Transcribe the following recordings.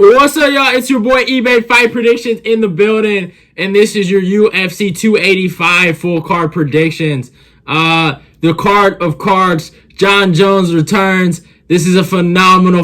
What's up, y'all? It's your boy eBay Fight Predictions in the building, and this is your UFC 285 full card predictions. The card of cards, Jon Jones returns. This is a phenomenal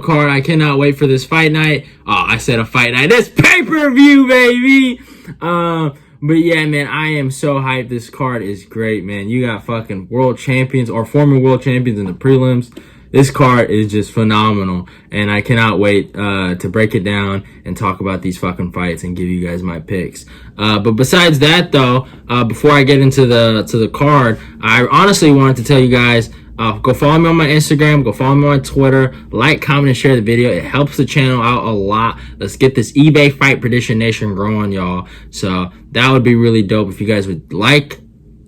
card. I cannot wait for this fight night. Oh, I said a fight night. It's pay-per-view, baby. But yeah, man, I am so hyped. This card is great, man. You got fucking world champions or former world champions in the prelims. This card is just phenomenal, and I cannot wait to break it down and talk about these fucking fights and give you guys my picks. But besides that, though, before I get into the card, I honestly wanted to tell you guys, go follow me on my Instagram, go follow me on Twitter, like, comment, and share the video. It helps the channel out a lot. Let's get this eBay Fight Prediction Nation growing, y'all. So that would be really dope if you guys would like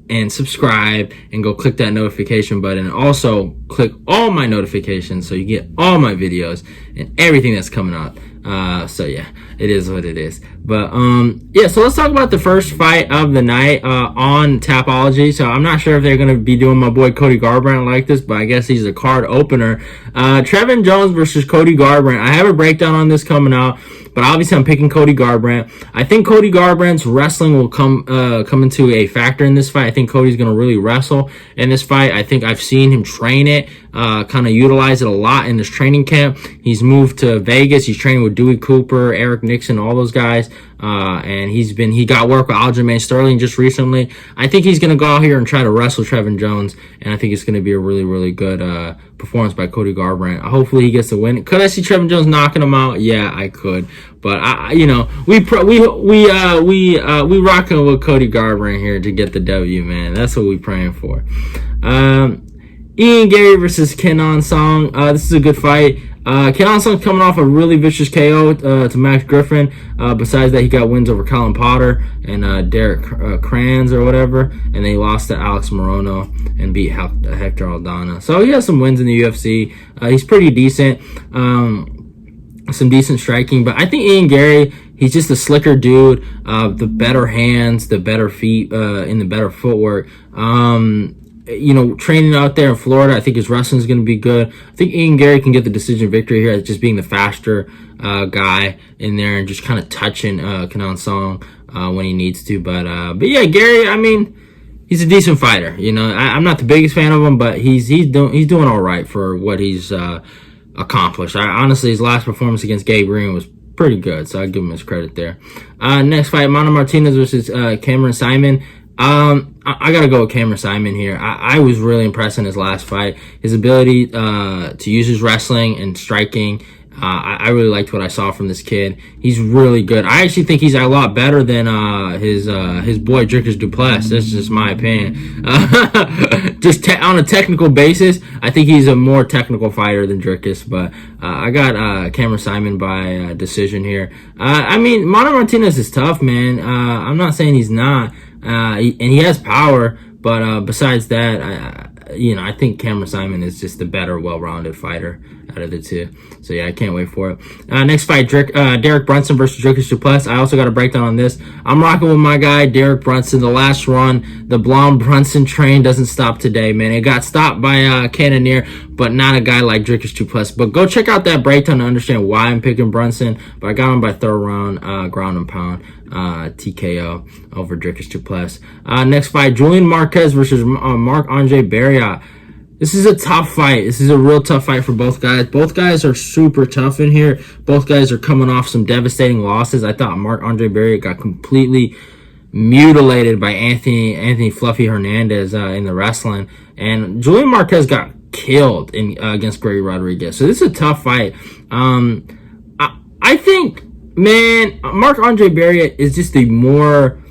and subscribe and go click that notification button, and also click all my notifications so you get all my videos and everything that's coming up. So yeah, it is what it is. But yeah, so let's talk about the first fight of the night on Tapology. So I'm not sure if they're gonna be doing my boy Cody Garbrandt like this, but I guess he's a card opener. Trevin Jones versus Cody Garbrandt. I have a breakdown on this coming out, but obviously I'm picking Cody Garbrandt. I think Cody Garbrandt's wrestling will come into a factor in this fight. I think Cody's going to really wrestle in this fight. I think I've seen him train it, kind of utilize it a lot in this training camp. He's moved to Vegas. He's training with Dewey Cooper, Eric Nixon, all those guys. And he got work with Aljamain Sterling just recently. I think he's going to go out here and try to wrestle Trevin Jones, and I think it's going to be a really good performance by Cody Garbrandt. Hopefully he gets the win. Could I see Trevin Jones knocking him out? Yeah, I could. But we rocking with Cody Garbrandt here to get the W, man. That's what we praying for. Ian Gary versus Kenan Song. This is a good fight. Kenan Song's coming off a really vicious KO to Max Griffin. Besides that, he got wins over Colin Potter and Derek Kranz or whatever, and then he lost to Alex Morono and beat Hector Aldana. So he has some wins in the UFC. He's pretty decent. Some decent striking, but I think Ian Gary, he's just a slicker dude. The better hands, the better feet, and the better footwork. Training out there in Florida, I think his wrestling is going to be good. I think Ian Gary can get the decision victory here, just being the faster guy in there and just kind of touching Kenan Song when he needs to. But yeah, Gary, I mean, he's a decent fighter. I'm not the biggest fan of him, but he's doing all right for what he's accomplished. Honestly, his last performance against Gabe Green was pretty good, so I give him his credit there. Next fight, Mana Martinez versus Cameron Simon. I gotta go with Cameron Simon here. I was really impressed in his last fight. His ability to use his wrestling and striking. I really liked what I saw from this kid. He's really good. I actually think he's a lot better than his boy Dricus Duplessis. That's just my opinion. Just on a technical basis, I think he's a more technical fighter than Dricus. But I got Cameron Simon by decision here. I mean, Mana Martinez is tough, man. I'm not saying he's not. And he has power, but besides that, I think Cameron Simon is just the better, well-rounded fighter out of the two. So yeah, I can't wait for it. Next fight, Derek Brunson versus Dricus Duplessis. I also got a breakdown on this. I'm rocking with my guy, Derek Brunson. The last run, the blonde Brunson train doesn't stop today, man. It got stopped by Cannonier, but not a guy like Dricus Duplessis. But go check out that breakdown to understand why I'm picking Brunson. But I got him by third round, ground and pound. TKO over Dricus Duplessis. Next fight, Julian Marquez versus Marc-Andre Barriat. This is a tough fight. This is a real tough fight for both guys. Both guys are super tough in here. Both guys are coming off some devastating losses. I thought Marc-Andre Barriat got completely mutilated by Anthony Fluffy Hernandez in the wrestling, and Julian Marquez got killed against Greg Rodriguez. So this is a tough fight. I think, man, Marc-Andre Barriat is just a more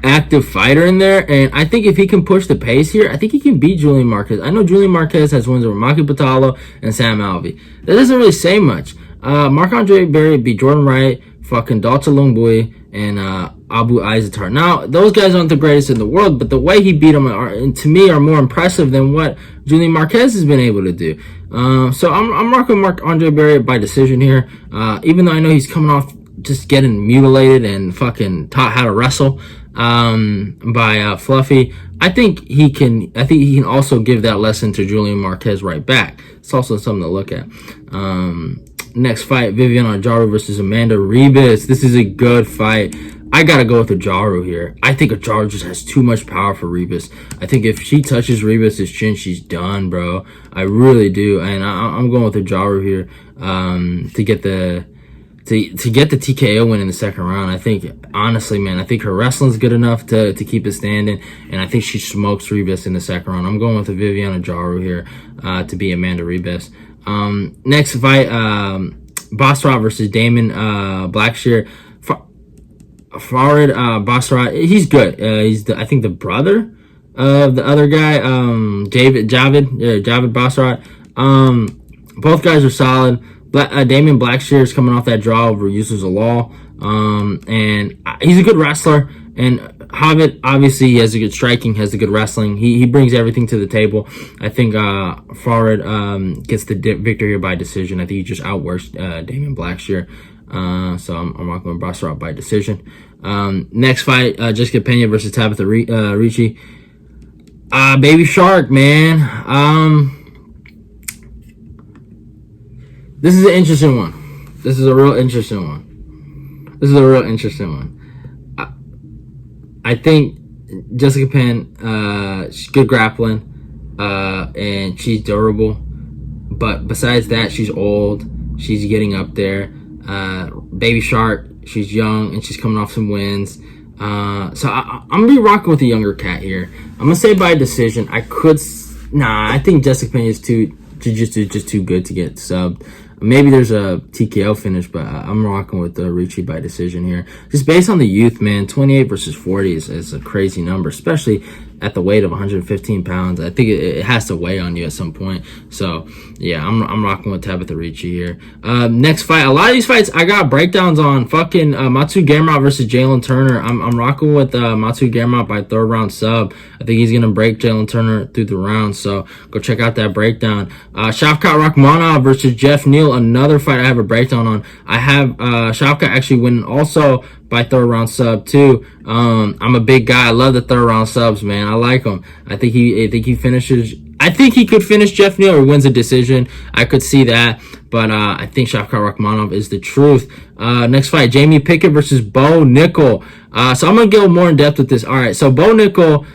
active fighter in there, and I think if he can push the pace here, I think he can beat Julian Marquez. I know Julian Marquez has wins over Maki Pitalo and Sam Alvey. That doesn't really say much. Marc-Andre Barriat beat Jordan Wright, fucking Dalton Lungbui, and Abu Izatar. Now, those guys aren't the greatest in the world, but the way he beat them, to me, are more impressive than what Julian Marquez has been able to do. So I'm rocking Marc-Andre Barriat by decision here, even though I know he's coming off just getting mutilated and fucking taught how to wrestle by Fluffy. I think he can. I think he can also give that lesson to Julian Marquez right back. It's also something to look at. Next fight, Viviana Ajaru versus Amanda Ribas. This is a good fight. I gotta go with Ajaru here. I think Ajaru just has too much power for Ribas. I think if she touches Ribas' chin, she's done, bro. I really do, and I'm going with Ajaru here to get the TKO win in the second round. I think, honestly, man, I think her wrestling's good enough to keep it standing, and I think she smokes Ribas in the second round. I'm going with the Viviana Ajaru here to beat Amanda Ribas. Next fight, Basra versus Damon Blackshear. Farid Basra, he's good. He's I think the brother of the other guy, Javid Basra. Both guys are solid. Damian Blackshear is coming off that draw over Yusuf Zalal, and he's a good wrestler. And Javid, obviously, he has a good striking, has a good wrestling. He brings everything to the table. I think Farid gets the victory here by decision. I think he just outworks Damian Blackshear. So I'm rocking with Basra by decision. Next fight, Jessica Pena versus Tabitha Ricci. Baby Shark, man. This is an interesting one. This is a real interesting one. I think Jessica Penn, she's good grappling, and she's durable. But besides that, she's old. She's getting up there. Baby Shark, she's young, and she's coming off some wins. So I'm going to be rocking with the younger cat here. I'm going to say by decision. I think Jessica Penn is too good to get subbed. Maybe there's a TKO finish, but I'm rocking with the Ricci by decision here. Just based on the youth, man, 28 versus 40 is a crazy number, especially at the weight of 115 pounds. I think it has to weigh on you at some point. So, yeah, I'm rocking with Tabitha Ricci here. Next fight, a lot of these fights I got breakdowns on. Fucking Matsu Gamrot versus Jalen Turner. I'm rocking with Matsu Gamrot by third round sub. I think he's going to break Jalen Turner through the round. So, go check out that breakdown. Shavkat Rakhmonov versus Jeff Neal. Another fight I have a breakdown on. I have Shavkat actually winning also by third round sub too. I'm a big guy. I love the third round subs, man. I like him. I think he finishes. I think he could finish Jeff Neal or wins a decision. I could see that, but I think Shavkat Rakhmonov is the truth. Next fight, Jamie Pickett versus Bo Nickel. So I'm gonna go more in depth with this. All right, so Bo Nickel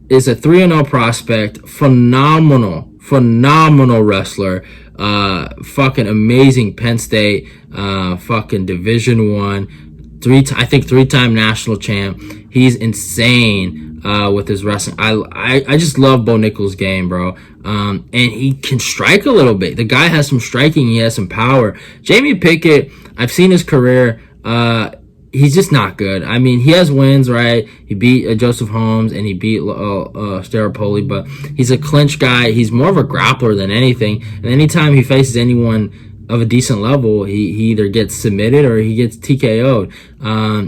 is a 3-0 prospect. Phenomenal wrestler. Fucking amazing Penn State. Fucking Division I. I think 3-time national champ. He's insane with his wrestling. I just love Bo Nickel's game, bro. And he can strike a little bit. The guy has some striking. He has some power. Jamie Pickett, I've seen his career. He's just not good. I mean, he has wins, right? He beat Joseph Holmes and he beat Staropoli, but he's a clinch guy. He's more of a grappler than anything. And anytime he faces anyone of a decent level, he either gets submitted or he gets TKO'd.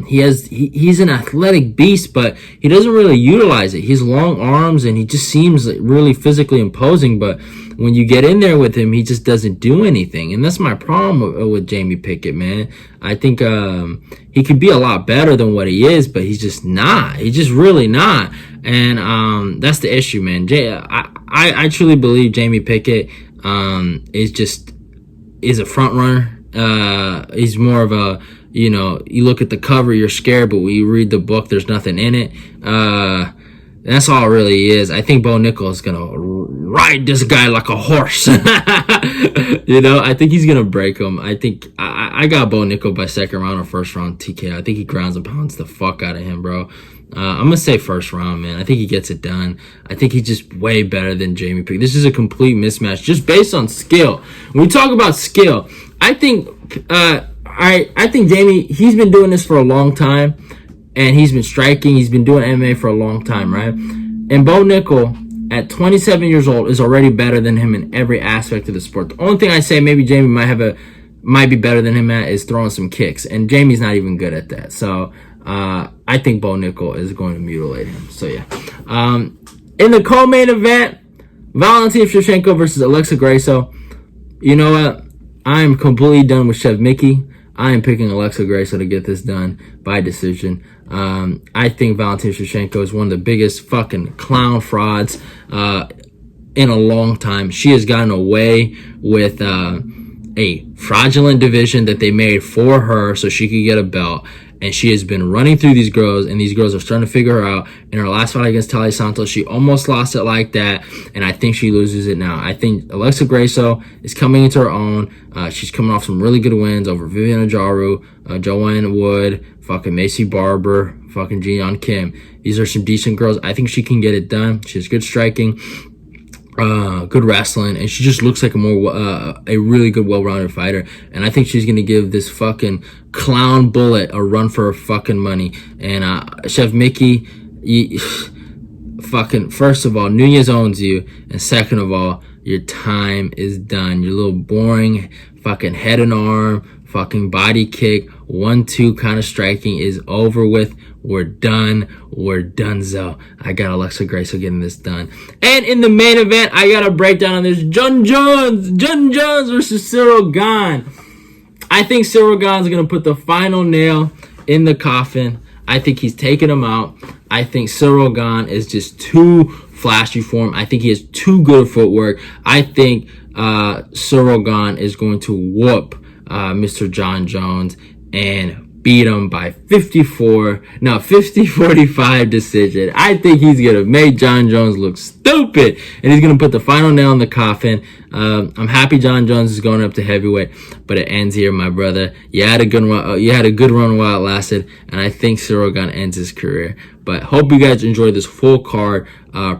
He's an athletic beast, but he doesn't really utilize it. He has long arms and he just seems really physically imposing, but when you get in there with him, he just doesn't do anything. And that's my problem with Jamie Pickett, man. I think he could be a lot better than what he is, but he's just not. He's just really not. And that's the issue, man. I truly believe Jamie Pickett is a front runner. He's more of a, you look at the cover, you're scared, but when you read the book, there's nothing in it. That's all it really is. I think Bo Nickel is going to ride this guy like a horse. I think he's going to break him. I think I got Bo Nickel by second round or first round TKO. I think he grounds and pounds the fuck out of him, bro. I'm going to say first round, man. I think he gets it done. I think he's just way better than Jamie Pickett. This is a complete mismatch just based on skill. When we talk about skill, I think Jamie, he's been doing this for a long time, and he's been striking. He's been doing MMA for a long time, right? And Bo Nickel, at 27 years old, is already better than him in every aspect of the sport. The only thing I say maybe Jamie might be better than him at is throwing some kicks, and Jamie's not even good at that. So I think Bo Nickel is going to mutilate him. So yeah. In the co-main event, Valentina Shevchenko versus Alexa Grasso. You know what? I am completely done with Chev Mickey. I am picking Alexa Grasso to get this done by decision. I think Valentina Shevchenko is one of the biggest fucking clown frauds in a long time. She has gotten away with a fraudulent division that they made for her so she could get a belt. And she has been running through these girls, and these girls are starting to figure her out. In her last fight against Talia Santos, she almost lost it like that, and I think she loses it now. I think Alexa Grasso is coming into her own. She's coming off some really good wins over Vivian Ajaru, Joanne Wood, fucking Macy Barber, fucking Jiyeon Kim. These are some decent girls. I think she can get it done. She has good striking, good wrestling, and she just looks like a really good, well-rounded fighter. And I think she's gonna give this fucking clown bullet a run for her fucking money. And Chef Mickey, fucking, first of all, Nunez owns you, and second of all, your time is done. Your little boring fucking head and arm, fucking body kick, 1-2 kind of striking is over with. We're done. We're donezo. I got Alexa Grasso getting this done. And in the main event, I got a breakdown on this. Jon Jones versus Cyril Gane. I think Cyril Gane's going to put the final nail in the coffin. I think he's taking him out. I think Cyril Gane is just too flashy for him. I think he has too good footwork. I think Cyril Gane is going to whoop Mr. Jon Jones and beat him by 50-45 decision. I think he's going to make Jon Jones look stupid, and he's going to put the final nail in the coffin. I'm happy Jon Jones is going up to heavyweight, but it ends here, my brother. You had a good run while it lasted, and I think Cyril Gane ends his career. But hope you guys enjoyed this full card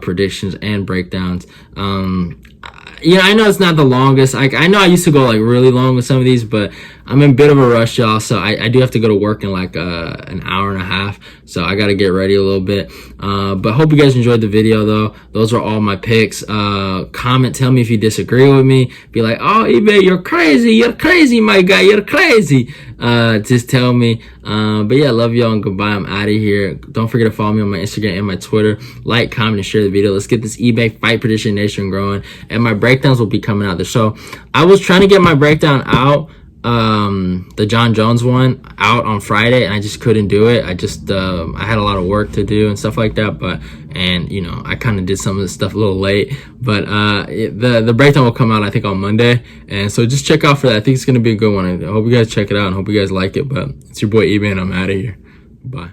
predictions and breakdowns. I know it's not the longest. I know I used to go like really long with some of these, but I'm in a bit of a rush, y'all. So I do have to go to work in like an hour and a half. So I got to get ready a little bit. But hope you guys enjoyed the video, though. Those are all my picks. Comment, tell me if you disagree with me. Be like, oh, eBay, you're crazy. You're crazy, my guy. You're crazy. Just tell me. But yeah, love y'all and goodbye. I'm out of here. Don't forget to follow me on my Instagram and my Twitter. Like, comment, and share the video. Let's get this eBay Fight Prediction Nation growing. And my breakdowns will be coming out there. So I was trying to get my breakdown out, the Jon Jones one out on Friday, and I just couldn't do it. I had a lot of work to do and stuff like that, and I kind of did some of this stuff a little late, but the breakdown will come out, I think, on Monday, and so just check out for that. I think it's going to be a good one. I hope you guys check it out and hope you guys like it, but it's your boy eBay, and I'm out of here. Bye.